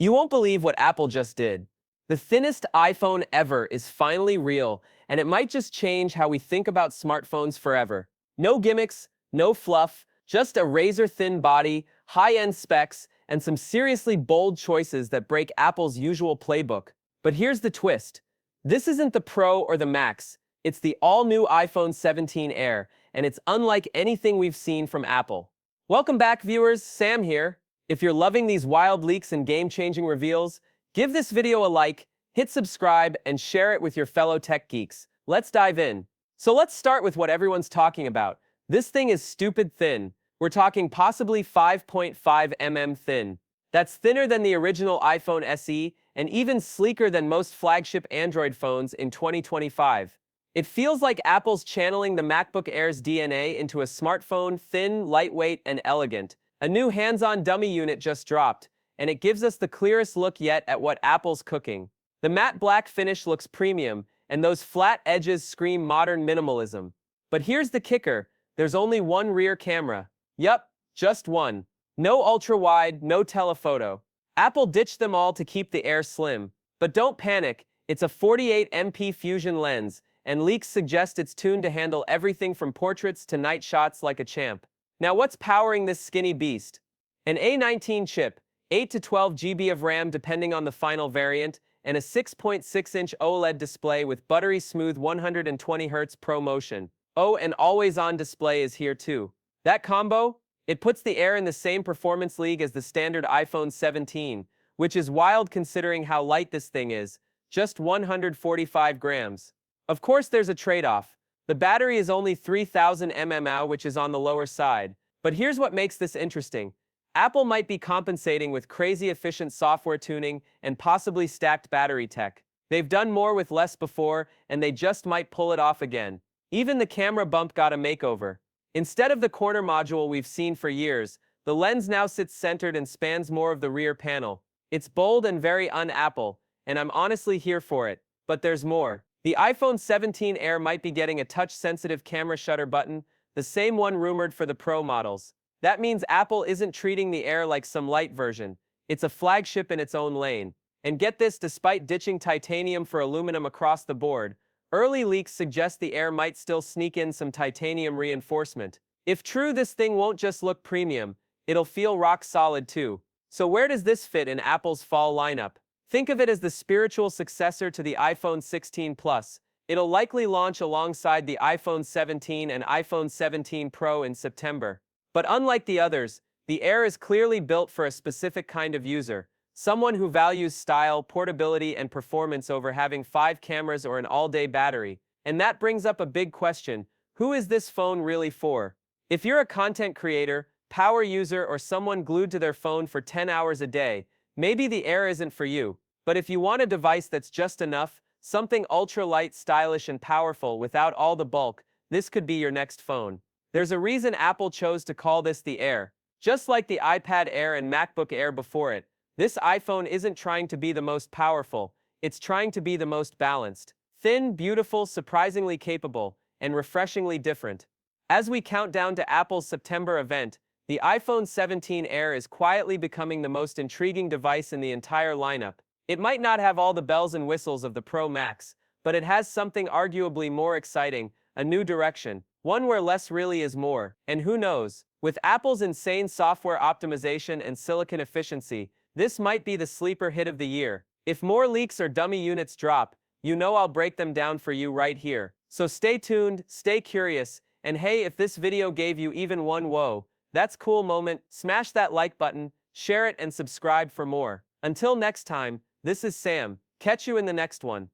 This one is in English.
You won't believe what Apple just did. The thinnest iPhone ever is finally real, and it might just change how we think about smartphones forever. No gimmicks, no fluff, just a razor-thin body, high-end specs, and some seriously bold choices that break Apple's usual playbook. But here's the twist. This isn't the Pro or the Max. It's the all-new iPhone 17 Air, and it's unlike anything we've seen from Apple. Welcome back, viewers. Sam here. If you're loving these wild leaks and game-changing reveals, give this video a like, hit subscribe, and share it with your fellow tech geeks. Let's dive in. So let's start with what everyone's talking about. This thing is stupid thin. We're talking possibly 5.5 mm thin. That's thinner than the original iPhone SE and even sleeker than most flagship Android phones in 2025. It feels like Apple's channeling the MacBook Air's DNA into a smartphone, thin, lightweight, and elegant. A new hands-on dummy unit just dropped, and it gives us the clearest look yet at what Apple's cooking. The matte black finish looks premium, and those flat edges scream modern minimalism. But here's the kicker, there's only one rear camera. Yup, just one. No ultra-wide, no telephoto. Apple ditched them all to keep the Air slim. But don't panic, it's a 48MP fusion lens, and leaks suggest it's tuned to handle everything from portraits to night shots like a champ. Now what's powering this skinny beast? An A19 chip, 8 to 12 GB of RAM depending on the final variant, and a 6.6-inch OLED display with buttery smooth 120Hz ProMotion. Oh, and always-on display is here too. That combo? It puts the Air in the same performance league as the standard iPhone 17, which is wild considering how light this thing is, just 145 grams. Of course there's a trade-off. The battery is only 3000 mAh, which is on the lower side. But here's what makes this interesting. Apple might be compensating with crazy efficient software tuning and possibly stacked battery tech. They've done more with less before, and they just might pull it off again. Even the camera bump got a makeover. Instead of the corner module we've seen for years, the lens now sits centered and spans more of the rear panel. It's bold and very un-Apple, and I'm honestly here for it. But there's more. The iPhone 17 Air might be getting a touch-sensitive camera shutter button, the same one rumored for the Pro models. That means Apple isn't treating the Air like some light version. It's a flagship in its own lane. And get this, despite ditching titanium for aluminum across the board, early leaks suggest the Air might still sneak in some titanium reinforcement. If true, this thing won't just look premium, it'll feel rock solid too. So where does this fit in Apple's fall lineup? Think of it as the spiritual successor to the iPhone 16 Plus. It'll likely launch alongside the iPhone 17 and iPhone 17 Pro in September. But unlike the others, the Air is clearly built for a specific kind of user, someone who values style, portability, and performance over having 5 cameras or an all-day battery. And that brings up a big question: who is this phone really for? If you're a content creator, power user, or someone glued to their phone for 10 hours a day, maybe the Air isn't for you. But if you want a device that's just enough, something ultra-light, stylish, and powerful without all the bulk, this could be your next phone. There's a reason Apple chose to call this the Air. Just like the iPad Air and MacBook Air before it, this iPhone isn't trying to be the most powerful, it's trying to be the most balanced. Thin, beautiful, surprisingly capable, and refreshingly different. As we count down to Apple's September event, the iPhone 17 Air is quietly becoming the most intriguing device in the entire lineup. It might not have all the bells and whistles of the Pro Max, but it has something arguably more exciting, a new direction, one where less really is more. And who knows, with Apple's insane software optimization and silicon efficiency, this might be the sleeper hit of the year. If more leaks or dummy units drop, you know I'll break them down for you right here. So stay tuned, stay curious, and hey, if this video gave you even one whoa, that's cool moment, smash that like button, share it, and subscribe for more. Until next time, this is Sam. Catch you in the next one.